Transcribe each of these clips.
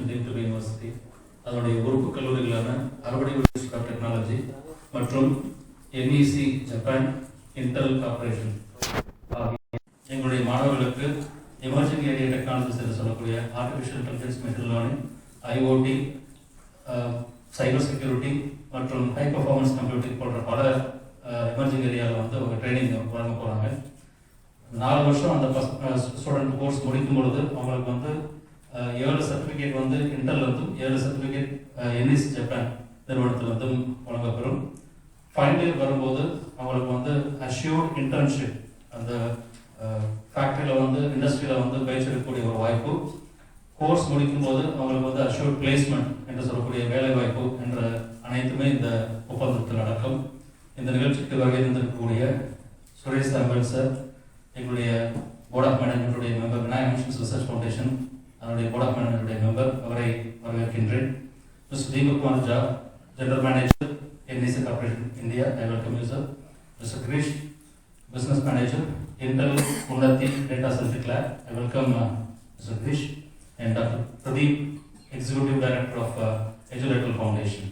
deemed to be university. அதனுடைய உறுப்பு கல்லூரிகளான அறுபடை யூனிவர்சிட்டி ஆஃப் டெக்னாலஜி மற்றும் NEC ஜப்பான் இன்டெல் கார்பரேஷன் ஆகிய எங்களுடைய மாணவர்களுக்கு எமர்ஜிங் ஏரியா டெக்னாலஜிஸ் என்று சொல்லக்கூடிய artificial intelligence, machine learning, IoT, cyber security மற்றும் ஹை பர்ஃபார்மன்ஸ் கம்ப்யூட்டிங் போன்ற பல எமர்ஜிங் ஏரியாவில் வந்து அவங்க ட்ரைனிங் வழங்க போகிறாங்க. 4 வருஷம் அந்த ஸ்டூடெண்ட் கோர்ஸ் முடிக்கும் பொழுது அவங்களுக்கு வந்து 7 சர்டிஃபிகேட் வந்து இன்டர்லேருந்தும் 7 சர்டிஃபிகேட் NEC ஜப்பான் நிறுவனத்திலிருந்தும் வழங்கப்பெறும். ஃபைனல் இயர் வரும்போது அவங்களுக்கு வந்து அஷ்யூர்ட் இன்டர்ன்ஷிப், அந்த ஃபேக்ட்ரியில் வந்து இண்டஸ்ட்ரியில் வந்து பயிற்சி எடுக்கக்கூடிய ஒரு வாய்ப்பு, கோர்ஸ் முடிக்கும் போது அவங்களுக்கு வந்து அஷ்யூர்ட் பிளேஸ்மெண்ட் என்று சொல்லக்கூடிய வேலை வாய்ப்பு என்ற அனைத்துமே இந்த ஒப்பந்தத்தில் நடக்கும். இந்த நிகழ்ச்சிக்கு வருகை தந்திருக்கக்கூடிய சுரேஷ் தாம்பல் சார், எங்களுடைய போர்ட் ஆஃப் மேனேஜ்மெண்ட்டுடைய மெம்பர், விநாயகா மிஷன்ஸ் ரிசர்ச் ஃபவுண்டேஷன் அதனுடைய போர்ட் ஆஃப் மேனேஜ்மெண்ட்டுடைய மெம்பர், அவரை வரவேற்கின்றேன். Mister Deepak Jha, general manager NEC Corporation India, I welcome you sir. Mr. Krish, business manager Intel Unnati Data Centric Lab, I welcome Mr. Krish. And Dr. Pradeep, executive director of Educational Foundation.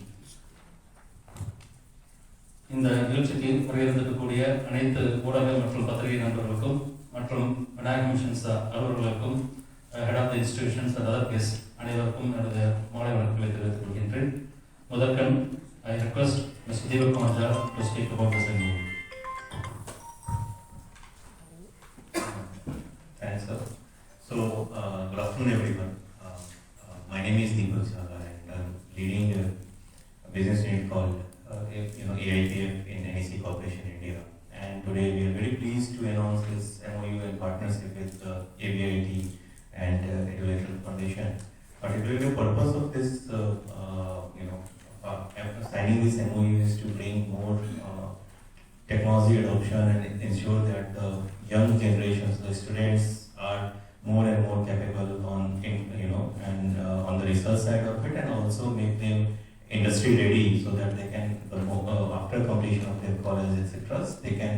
இந்த நிகழ்ச்சிக்கு வருகிறதுக்கூடிய அனைத்து ஊடக மற்றும் பத்திரிகை நண்பர்களுக்கும் மற்றும் Vinayaka missions அலுவலர்களுக்கும், head of the institutions and other guest அனைவருக்கும் என்னுடைய மாலை வணக்கங்களை தெரிவித்துக் கொள்கின்றேன். முதற்கண் I request Mr. Deepak Jha to speak about the same. Thanks, sir. So, good afternoon, everyone. My name is Deepak Jha, and I'm leading a business unit called AITF in NEC Corporation India. And today we are very pleased to announce this MOU and partnership with ABIT and Educational Foundation. Particularly, the purpose of this, signing this MOU is to bring more technology adoption and ensure that the young generations, the students, are more and more capable on on the research side of it, and also make them industry ready so that they can after completion of their college etc. they can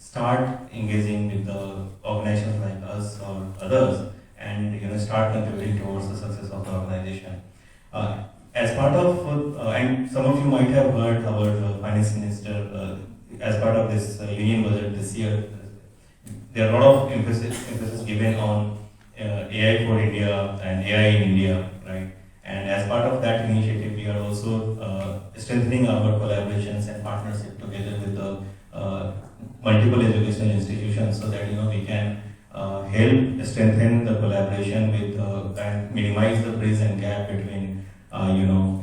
start engaging with the organizations like us or others, and start contributing towards the success of the organization. As part of and some of you might have heard our finance minister as part of this union budget this year, there are a lot of emphasis given on AI for India and AI in India, right? And as part of that initiative, we are also strengthening our collaborations and partnership together with the multiple educational institutions, so that we can help strengthen the collaboration with and minimize the bridge and gap between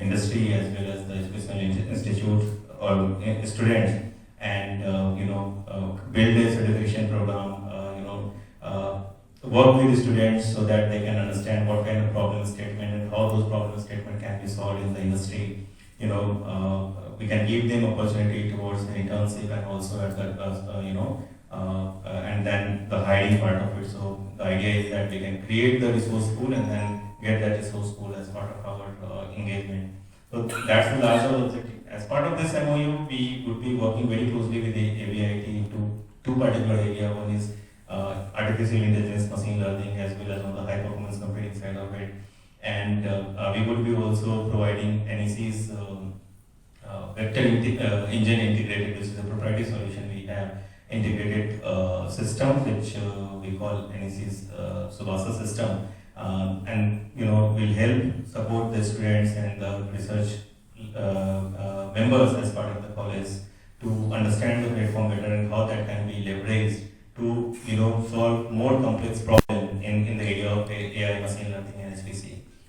industry as well as the educational institutes or students, and build a certification program, work with the students so that they can understand what kind of problem statement and how those problem statement can be solved in the industry. We can give them opportunity towards the internship and also at the and then the hiring part of it. So the idea is that we can create the resource pool and then get that resource pool as part of our engagement. So that's the larger objective. As part of this MOU, we would be working very closely with the ABIT to two particular areas. One is artificial intelligence, machine learning, as well as on the high performance computing side of it. And we would be also providing NEC's vector engine integrated, which is a proprietary solution we have, integrated system which we call NEC's Subhasa system, and will help support the students and the research members as part of the college to understand the platform better and how that can be leveraged to solve more complex problems in the area of AI, machine learning, and HPC.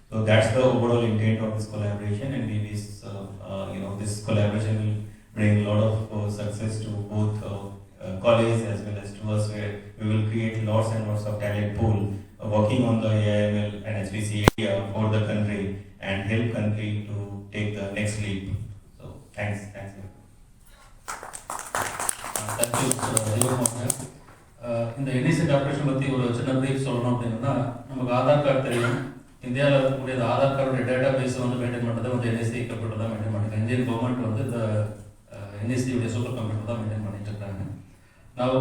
So that's the overall intent of this collaboration, and we wish this collaboration will bring a lot of success to both college as well as to us, where we will create lots and lots of talent pool working on the AI/ML and HPC area for the country and help country to take the next leap. So thanks. Thank you, Deepak. இந்த NEC corporation பற்றி ஒரு சின்ன brief சொல்லணும் அப்படின்னா, நமக்கு Aadhaar card தெரியும். இந்தியாவில் இருக்கக்கூடிய ஆதார் கார்டுடைய டேட்டா பேஸ் வந்து மெயின்டைன் பண்ணுறது வந்து NEC கம்ப்யூட்டர் தான் மெயின்டைன் பண்ணுறாங்க. இந்தியன் கவர்மெண்ட் வந்து இந்த NEC உடைய சூப்பர் கம்ப்யூட்டர் தான் மெயின்டைன் பண்ணிட்டு இருக்காங்க. Now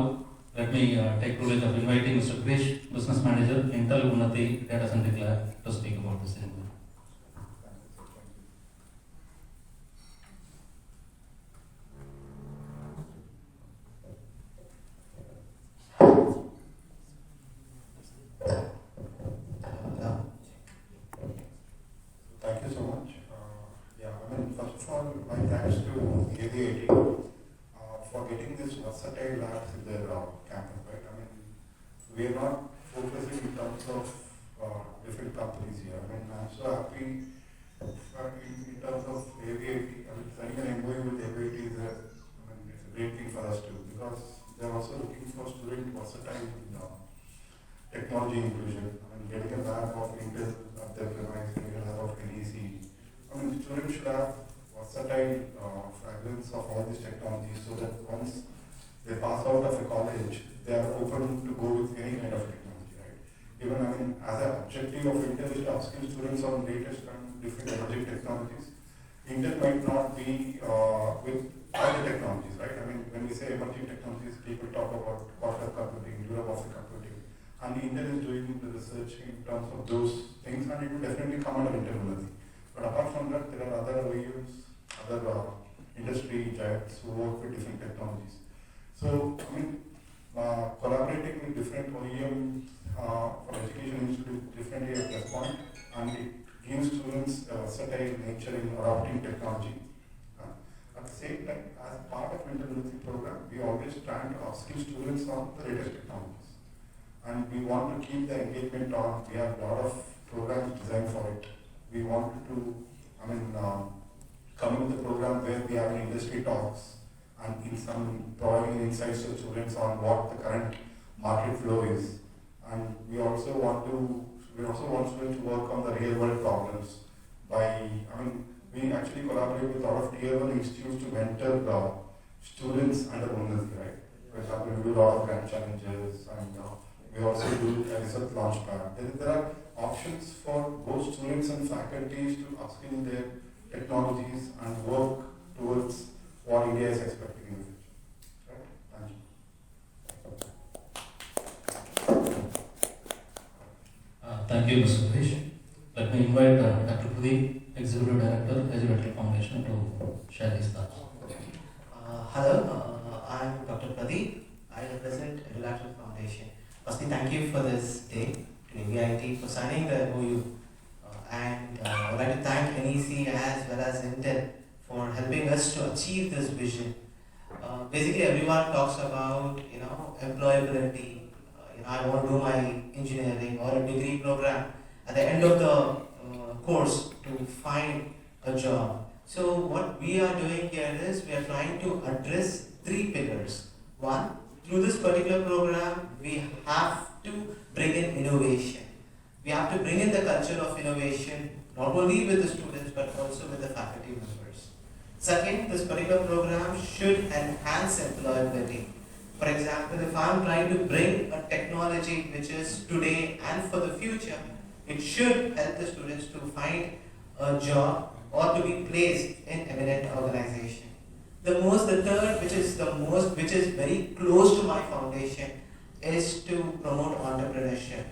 let me take privilege of inviting Mr. Krish, business manager, Intel Unnati Data Centric Lab, to speak about this. heavy for getting this versatile labs in their campus, right? I mean, we are not focusing in terms of different companies here. I mean, I'm so happy in terms of AVIT. I mean, signing an MOU with AVIT is it's a great thing for us too, because they're also looking for student versatile in technology inclusion. I mean, getting a lab of Intel at their premise, getting a lab of NEC. I mean, students should have versatile fragments of all these technologies, so that once they pass out of a college, they are open to go with any kind of technology, right? Even, I mean, as an objective of Intel is to upskill students on latest and different emerging technologies. Intel might not be with all the technologies, right? I mean, when we say emerging technologies, people talk about quantum computing, neuromorphic computing, and Intel is doing the research in terms of those things, and it will definitely come under Intel. But apart from that, there are other OEMs, other industry giants who work with different technologies. So, I mean, collaborating with different OEMs for education institutes differently at this point, and it gives students a versatile nature in adopting technology. At the same time, as part of Intel program, we always try to upskill students on the latest technologies. And we want to keep the engagement on. We have a lot of programs designed for it. We wanted to, come with a program where we have industry talks and in some providing insights to students on what the current market flow is. And we also want students to work on the real world problems by, we actually collaborate with a lot of tier 1 institutes to mentor students under Unnati, right? For example, we do a lot of grant challenges, and we also do a research launch pad. There are options for both students and faculties to upskill their technologies and work towards what India is expecting in the future. Right? Thank you. Thank you, Mr. Suresh. Let me invite Dr. Pradeep, Executive Director, Educational Foundation, to share his thoughts. Hello, I'm Dr. Pradeep. I represent Educational Foundation. Firstly, thank you for this day to AVIT for signing the MOU. And I would like to thank NEC as well as Intel for helping us to achieve this vision. Basically, everyone talks about employability. I want to do my engineering or a degree program at the end of the course to find a job. So what we are doing here is we are trying to address 3 pillars. One, through this particular program, we have to bring in innovation. We have to bring in the culture of innovation, not only with the students, but also with the faculty members. Second, this particular program should enhance employability. For example, if I'm trying to bring a technology which is today and for the future, it should help the students to find a job or to be placed in eminent organization. The third, which is very close to my foundation, is to promote entrepreneurship.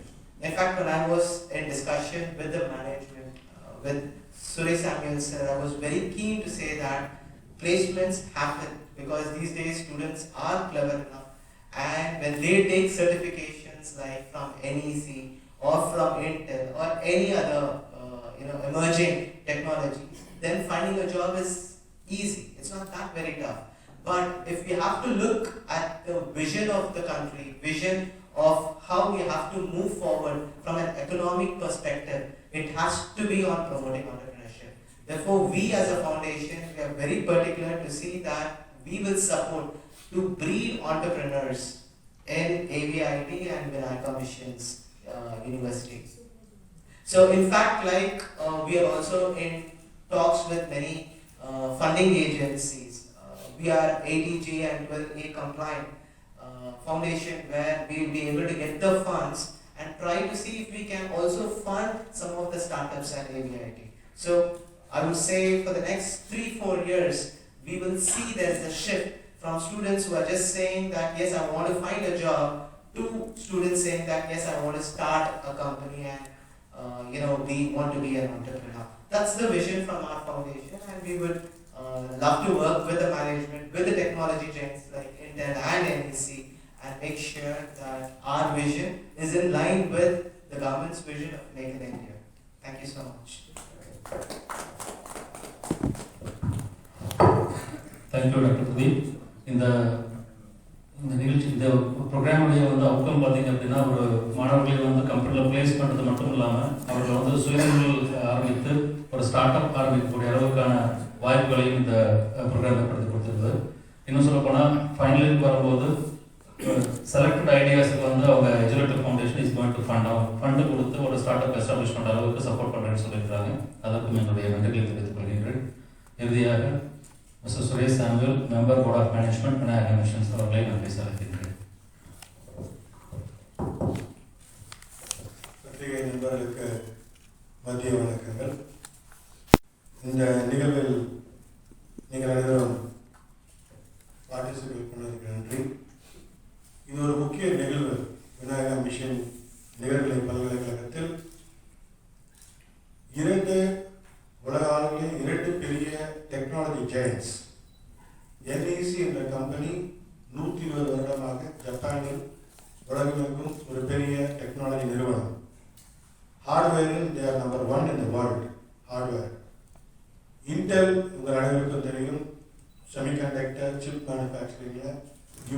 In fact, when I was in discussion with the management, with Suresh Samuelson, I was very keen to say that placements happen because these days students are clever enough, and when they take certifications like from NEC or from Intel or any other emerging technologies, then finding a job is easy. It's not that very tough. But if we have to look at the vision of the country, vision of how we have to move forward from an economic perspective, it has to be on promoting entrepreneurship. Therefore, we as a foundation, we are very particular to see that we will support to breed entrepreneurs in AVIT and Vinayaka Missions universities. So in fact, we are also in talks with many funding agencies. We are ADG and 12A compliant foundation, where we will be able to get the funds and try to see if we can also fund some of the startups at AVIT. So I would say for the next 3-4 years, we will see there's a shift from students who are just saying that yes, I want to find a job, to students saying that yes, I want to start a company and we want to be an entrepreneur. That's the vision from our foundation, and we would love to work with the management, with the technology giants like Intel and NEC, and make sure that our vision is in line with the government's vision of Make in India. Thank you so much. Thank you doctor Pradeep. இந்த இந்த நிகழ்ச்சி இந்த ப்ரோக்ராமுடைய outcome பார்த்தீங்க அப்படின்னா ஒரு மாணவர்களை கம்ப்யூட்டரில் place பண்ணுறது மட்டும் இல்லாமல் அவர்களை சுயதொழில் ஆரம்பித்து ஒரு ஸ்டார்ட் அப் ஆரம்பிக்கக்கூடிய அளவுக்கான வாய்ப்புகளையும் இந்த ப்ரோக்ராம் ஏற்படுத்தி கொடுத்துருக்குது. இன்னும் சொல்லப்போனால் ஃபைனல் இயருக்கு வரும்போது செலக்டட் ஐடியாஸுக்கு அவங்க educator foundation is going to fund கொடுத்து ஒரு ஸ்டார்ட் அப் எஸ்டாப்ளிஷ் பண்ணுற அளவுக்கு சப்போர்ட் பண்ணுறேன்னு சொல்லியிருக்காங்க. அதற்கும் என்னுடைய நன்றிகளை தெரிவித்துக் கொள்கின்றேன். இறுதியாக mister Suresh Samuel, member board of management NEC missions அவர்களை நன்றி செலுத்துகின்றேன். பத்திரிகை நண்பர்களுக்கு மதிய வணக்கங்கள். இந்த நிகழ்வில் நீங்கள் அனைவரும் பார்ட்டிசிபேட் பண்ணதுக்கு நன்றி. இது ஒரு முக்கிய நிகழ்வு. விநாயகா மிஷன் நிகழ்நிலை பல்கலைக்கழகத்தில் உலக அளவில் 2 பெரிய டெக்னாலஜி ஜெயண்ட்ஸ் NEC என்ற கம்பெனி 120 வருடமாக ஜப்பானில் உலகமெங்கும் ஒரு பெரிய டெக்னாலஜி நிறுவனம். ஹார்ட்வேரில் they are number 1 in the world. Hardware. Intel உங்கள் அனைவருக்கும் தெரியும், செமிகண்டக்டர் சிப் மேனுஃபேக்சரிங்கில்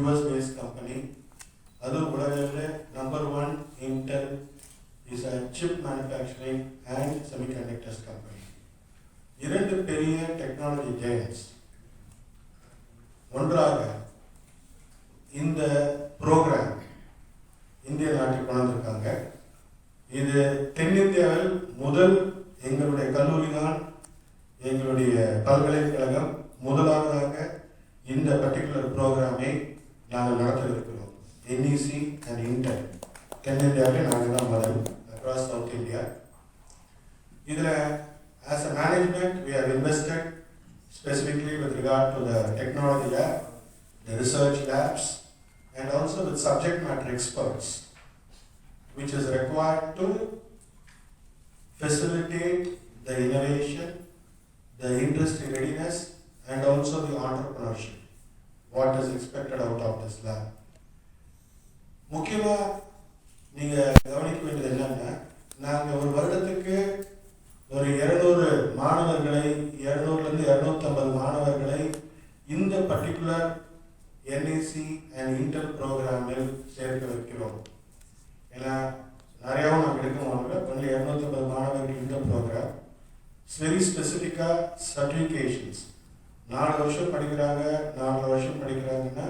US based கம்பெனி. அது உலகில் number 1 Intel is a chip manufacturing and semiconductors company. 2 பெரிய டெக்னாலஜி ஜெயண்ட்ஸ் ஒன்றாக இந்த ப்ரோக்ராம் இந்திய நாட்டில் கொண்டு வந்திருக்காங்க. இது தென்னிந்தியாவில் முதல் எங்களுடைய கல்லூரி தான், எங்களுடைய பல்கலைக்கழகம் முதலாவதாக இந்த பர்டிகுலர் ப்ரோக்ராமை நாங்கள் நடத்திருக்கிறோம். NEC and Intel தென்னிந்தியாவில் நாங்கள் தான் முதல் across South India. இதில் as a management we have invested specifically with regard to the technology lab, the research labs, and also with subject matter experts, which is required to facilitate the innovation, the industry readiness, and also the entrepreneurship. What is expected out of this lab? முக்கியமாக நீங்கள் கவனிக்க வேண்டியது என்னன்னா, நாங்கள் ஒரு வருடத்துக்கு ஒரு 200 மாணவர்களை 200லேருந்து 250 மாணவர்களை இந்த பர்டிகுலர் NEC and Intel ப்ரோக்ராமில் சேர்க்க வைக்கிறோம். ஏன்னா நிறையாவும் நாங்கள் எடுக்க மாட்டோம். ஒன்லி 250 மாணவர்கள் இந்த ப்ரோக்ராம் வெரி ஸ்பெசிஃபிக்காக சர்டிஃபிகேஷன்ஸ் 4 வருஷம் படிக்கிறாங்க. 4 வருஷம் படிக்கிறாங்கன்னா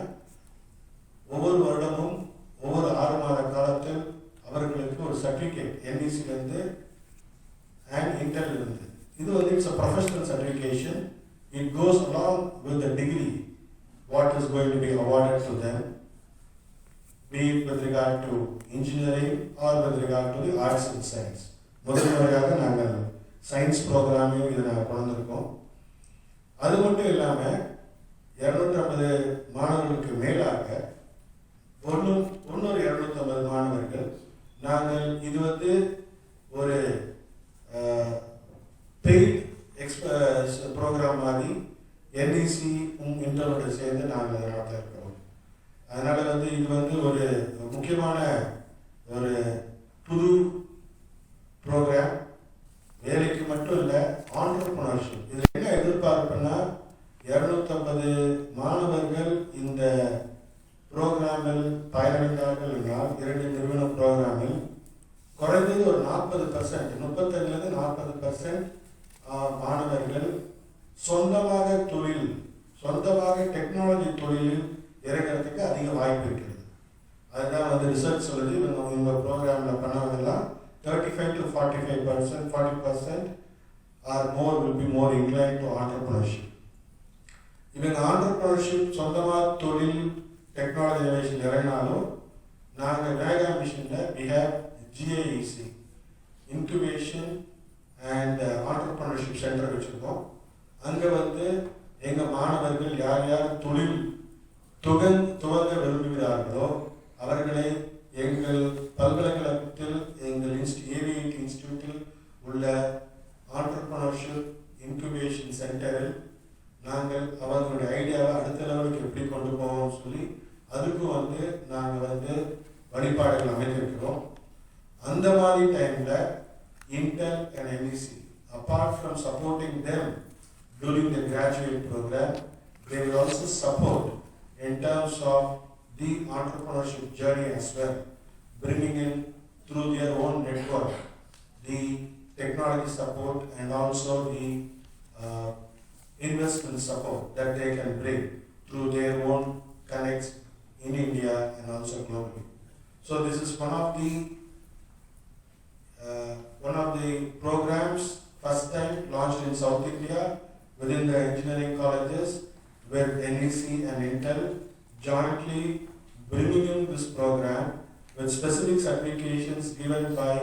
ஒவ்வொரு வருடமும் ஒவ்வொரு 6 மாத காலத்தில் அவர்களுக்கு ஒரு சர்டிஃபிகேட் NEC-லேருந்து and Intel-லேருந்து. இது it's a professional certification. It goes along with the degree what is going to be awarded to them, be it with regard to engineering or with regard to the arts and science. முதல் முறையாக நாங்கள் science ப்ரோக்ராமையும் இதை நாங்கள் கொண்டு வந்திருக்கோம். அது மட்டும் இல்லாமல் 250 மாணவர்களுக்கு மேலாக இன்னொரு 250 மாணவர்கள் நாங்கள் இது ஒரு பெய்ட் ப்ரோக்ராம் மாதிரி NEC இன்டரோட சேர்ந்து நாங்கள் நடத்த இருக்கிறோம். அதனால் இது ஒரு முக்கியமான ஒரு புது ப்ரோக்ராம். வேலைக்கு மட்டும் இல்லை, ஆண்டர்பிரினர்ஷிப். இதில் என்ன எதிர்பார்ப்புன்னா 250 மாணவர்கள் இந்த ப்ரோக்ராமில் பயனடைந்தார்கள் என்றால் 2 நிறுவன ப்ரோக்ராமில் குறைந்தது ஒரு 40%, 35லேருந்து 40% மாணவர்கள் சொந்தமாக டெக்னாலஜி தொழிலில் இறங்கிறதுக்கு அதிக வாய்ப்பு இருக்கிறது. அதுதான் ரிசர்ச் சொல்லுது. இந்த ப்ரோக்ராமில் பண்ணவங்கெல்லாம் 35 to 45%, 40% are will be more inclined to entrepreneurship. இவங்க ஆண்டர்பிரினர்ஷிப் சொந்தமாக தொழில் டெக்னாலஜி இனோவேஷன் இறங்கினாலும் நாங்கள் விநாயகா மிஷனில் we have GIEC incubation and entrepreneurship centre வச்சுருக்கோம். அங்கே எங்கள் மாணவர்கள் யார் யார் தொழில் துவங்க விரும்புகிறார்களோ அவர்களை எங்கள் பல்கலைக்கழகத்தில் எங்கள் AVIT இன்ஸ்டிடியூட்டில் உள்ள ஆண்டர்பிரினர்ஷிப் இன்குபேஷன் சென்டரில் நாங்கள் அவர்களுடைய ஐடியாவை அடுத்த லெவலுக்கு எப்படி கொண்டு போவோம்னு சொல்லி அதுக்கும் நாங்கள் வழிபாடுகள் அமைத்திருக்கிறோம். அந்த மாதிரி டைமில் Intel and NEC, apart from supporting them during the graduate program, they will also support in terms of the entrepreneurship journey as well, bringing in through their own network the technology support and also the investment support that they can bring through their own connects in India and also globally. So this is one of the programs first time launched in South India within the engineering colleges, where NEC and Intel jointly bringing in this program with specific certifications given by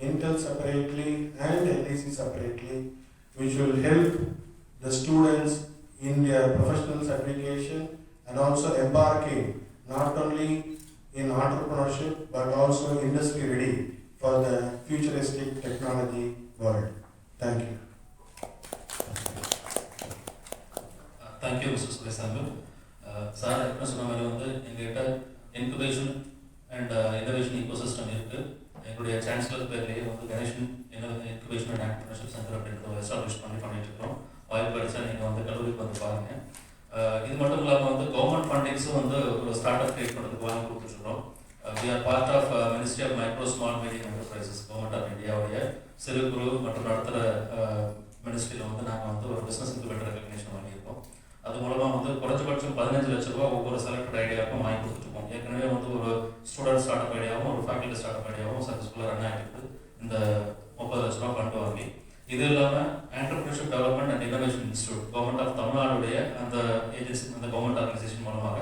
Intel separately and NEC separately, which will help the students in their professional certification and also embarking not only in entrepreneurship but also industry ready for the futuristic technology world. Thank you. Thank you, Mr. Suresangu. Sir, என்ன சொன்ன மாதிரி வந்து எங்ககிட்ட incubation and innovation ecosystem இருக்கு. எங்களுடைய chancellor பேர்லேயே வந்து Ganeshan incubation and entrepreneurship centre அப்படின்றத எஸ்டாப்ளிஷ் பண்ணிட்டு இருக்கோம். வாய்ப்பு கிடைச்சா நீங்கள் வந்து கல்லூரிக்கு வந்து பாருங்க. இது மட்டும் இல்லாமல் வந்து கவர்மெண்ட் ஃபண்டிங்ஸும் வந்து ஒரு ஸ்டார்ட் அப் கிரியேட் பண்ணுறதுக்கு வாங்கி கொடுத்துருக்கோம். We are part of Ministry of Micro, Small, Medium Enterprises, Government of India உடைய சிறு குறு மற்றும் நடுத்தர மினிஸ்ட்ரியில் வந்து நாங்கள் வந்து ஒரு பிஸ்னஸ் இன்குபேட்டர் ரெகக்னேஷன் வாங்கியிருக்கோம். அது மூலமாக வந்து குறைஞ்சபட்சம் 15 லட்ச ரூபா ஒவ்வொரு செலக்டட் ஐடியாவுக்கும் வாங்கி கொடுத்துருக்கோம். ஏற்கனவே வந்து ஒரு ஸ்டூடெண்ட் ஸ்டார்ட் அப் ஐடியாவும் ஒரு ஃபேக்கல்டி ஸ்டார்ட் அப் ஐடியாவும் சக்ஸஸ்ஃபுல்லாக ரன் ஆகிட்டு இந்த 30 லட்ச ரூபா ஃபண்ட் வாங்கி. இது இல்லாமல் entrepreneurship development and innovation institute government of தமிழ்நாடுடைய அந்த ஏஜென்சி அந்த கவர்மெண்ட் ஆர்கனைசேஷன் மூலமாக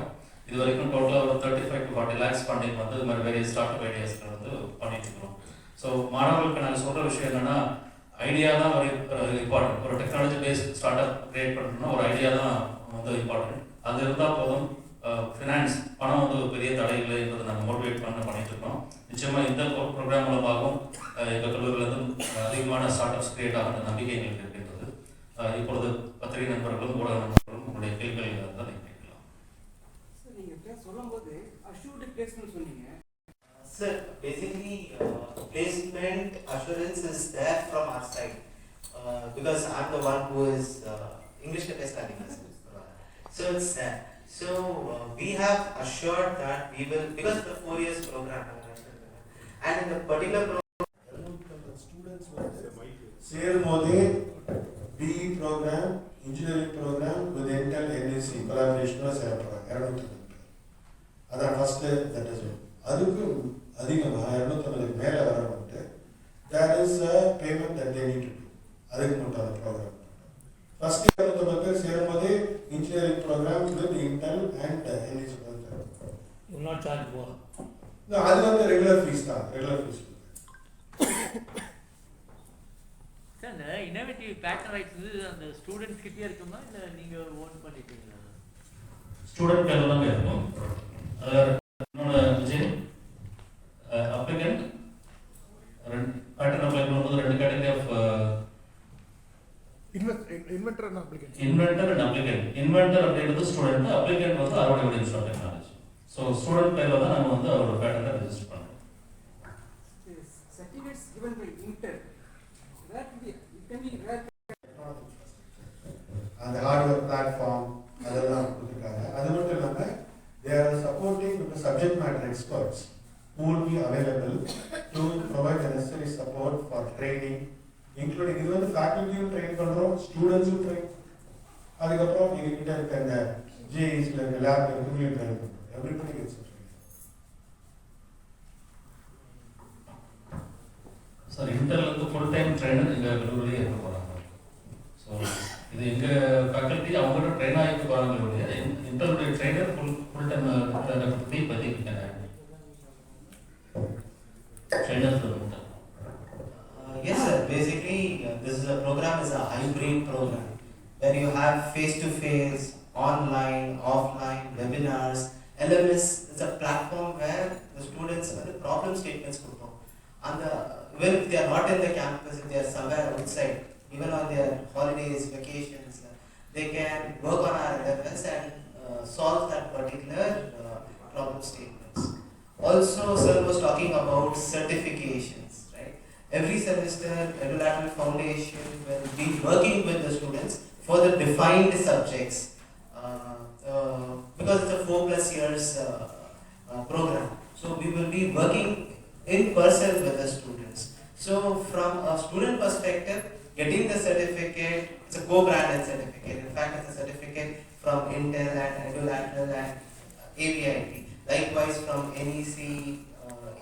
இது வரைக்கும் டோட்டலாக ஒரு 35 to 40 lakhs ஃபண்டிங் வந்து இது மாதிரி வேரிய ஸ்டார்ட் அப் ஐடியாஸில் வந்து பண்ணிட்டு இருக்கிறோம். ஸோ மாணவர்களுக்கு நாங்கள் சொல்கிற விஷயம் என்னென்னா, ஐடியா தான் ஒரு இம்பார்ட்டன்ட். ஒரு technology paste start up create பண்ணணும்னா ஒரு ஐடியா தான் வந்து இம்பார்ட்டன்ட். அது இருந்தால் போதும். ஃபினான்ஸ் பணம் வந்து ஒரு பெரிய தடைகளைன்றதை நாங்கள் மோட்டிவேட் பண்ணிட்டு இருக்கோம். நிச்சயமாக இந்த ப்ரோக்ராம் மூலமாகவும் எங்கள் கல்லூரியிலேருந்து அதிகமான ஸ்டார்ட் அப்ஸ் கிரியேட் ஆகிற நம்பிக்கை எங்களுக்கு இருக்கின்றது. இப்பொழுது பத்திரிகை நண்பர்களும் ஊடக நண்பர்களும் உங்களுடைய கேள்விகள் இருந்தால் நீங்கள் கேட்கலாம். சார், நீங்கள் சொல்லும்போது அஷ்யூர்டு பிளேஸ்மெண்ட் சொன்னீங்க. Sir, basically placement assurance is there from our side because I'm the one who is English studying. So it's there. So we have assured that we will, because the 4 years program and in the particular program students சேரும்போது BE program, engineering program with Intel NEC collaboration சேரப்படுறாங்க 250 பேர். அதான் first that is. அதுக்கு அதிகமாக 250 மேலே வரவங்க there is a payment that they need to do. அதுக்கு மட்டும் அந்த ப்ரோக்ராம் ஃபர்ஸ்ட் 250 பேர் சேரும்போது engineering programme with Intel and NEC You will not charge more. அது வந்து ரெகுலர் ஃபீஸ் தான். ரெகுலர் ஃபீஸ் சார், இந்த இன்னோவேட்டிவ் பேட்டர்ன் ரைட்ஸ் அந்த ஸ்டூடெண்ட்ஸ் கிட்டே இருக்குமா இல்லை நீங்கள் ஓன் பண்ணிட்டீங்களா? ஸ்டூடெண்ட் கையில் தாங்க இருக்கும். இன்னொன்று விஜய் அப்ளிகண்ட் பேட்டர்ன் அப்ளை பண்ணும்போது 2 category of inventor and applicant. Inventor அப்படின்றது ஸ்டூடெண்ட், அப்ளிகண்ட் வந்து Aruvadai institute of technology. So student கையில் தான் நம்ம வந்து அவரோட பேட்டர்னை ரெஜிஸ்டர் பண்ணுறோம். Certificates given by Intel, that can be அந்த ஹார்ட்வேர் பிளாட்ஃபார்ம் அதெல்லாம் கொடுத்துருக்காங்க. அது மட்டும் இல்லாமல் they are supporting with the subject matter experts who will be available to provide the necessary support for training, including இது வந்து ஃபேக்கல்ட்டியும் ட்ரெயின் பண்ணுறோம், ஸ்டூடெண்ட்ஸும் ட்ரெயின். அதுக்கப்புறம் எங்ககிட்ட இருக்க இந்த ஜேஇஸில் இருக்க லேப் இருக்குங்களையும் ட்ரெயின் பண்ணுறோம். Everybody gets train. சார், இன்டர்லேருந்து ஃபுல் டைம் ட்ரெயினர் எங்கள் கல்லூரியிலே இருக்க போகிறாங்க. ஸோ இது எங்கள் ஃபேக்கல்ட்டி அவங்கள்ட்ட ட்ரெயின் ஆகிட்டு போகிறாங்க. இன்டர்னுடைய ட்ரெயினர் ஃபுல் டைம் பற்றி பதிவிட்டாங்க. Yes sir, basically this is a program is a hybrid program where you have face-to-face, online, offline, webinars. LMS is a platform where the students the problem statements கொடுப்போம். And even if they are not in the campus, if they are somewhere outside, even on their holidays, vacations, they can work on our LMS and solve that particular problem statements. Also, sir was talking about certifications, right? Every semester, Edu Foundation will be working with the students for the defined subjects. because it's a 4+ years program. So we will be working in person with the students. So from a student perspective, getting the certificate, it's a co-branded certificate. In fact, it's a certificate from Intel and Edu and AVIT. Likewise from NEC,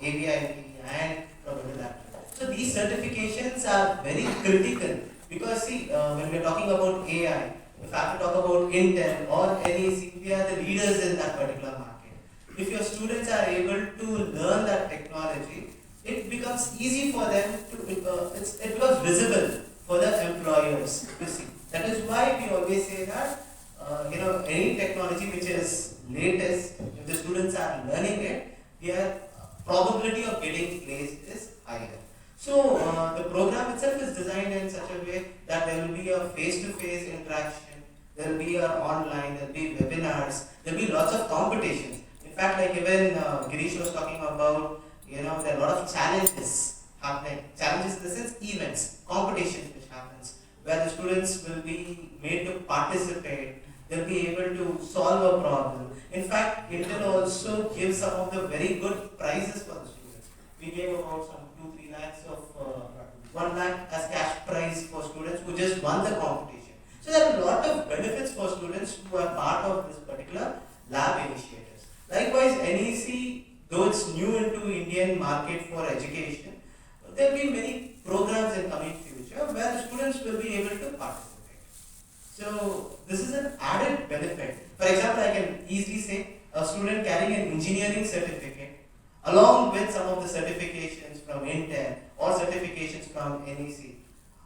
AVIT and from Edu. So these certifications are very critical because see, when we're talking about AI, if I have to talk about Intel or NEC, we are the leaders in that particular market. If your students are able to learn that technology, it becomes easy for them to, it becomes visible for the employers to see. That is why we always say that, any technology which is latest, if the students are learning it, their probability of getting placed is higher. So the program itself is designed in such a way that there will be a face-to-face interaction, there will be online, there will be webinars, there will be lots of competitions. In fact, like even Girish was talking about, there are a lot of challenges happening. Challenges in the sense events, competitions which happens, where the students will be made to participate, they'll be able to solve a problem. In fact, Intel also gives some of the very good prizes for the students. We gave about some 2-3 lakhs of 1 lakh as cash prize for students who just won the competition. So there are a lot of benefits for students who are part of this particular lab initiatives. Likewise, NEC, though it's new into Indian market for education, there will be many programs in coming future where the students will be able to participate. So this is an added benefit. For example, I can easily say a student carrying an engineering certificate along with some of the certifications from Intel or certifications from NEC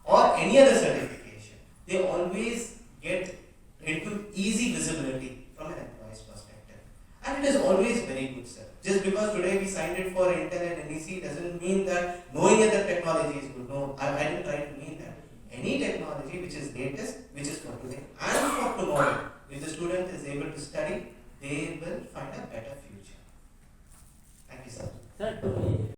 or any other certification, they always get into easy visibility from an employee's perspective. And it is always very good, sir. Just because today we signed it for Intel and NEC doesn't mean that knowing other technology is good. No, I didn't try to mean that. Any technology which is latest, which is for today and for tomorrow, if the student is able to study, they will find a better future. Thank you, sir. Sir,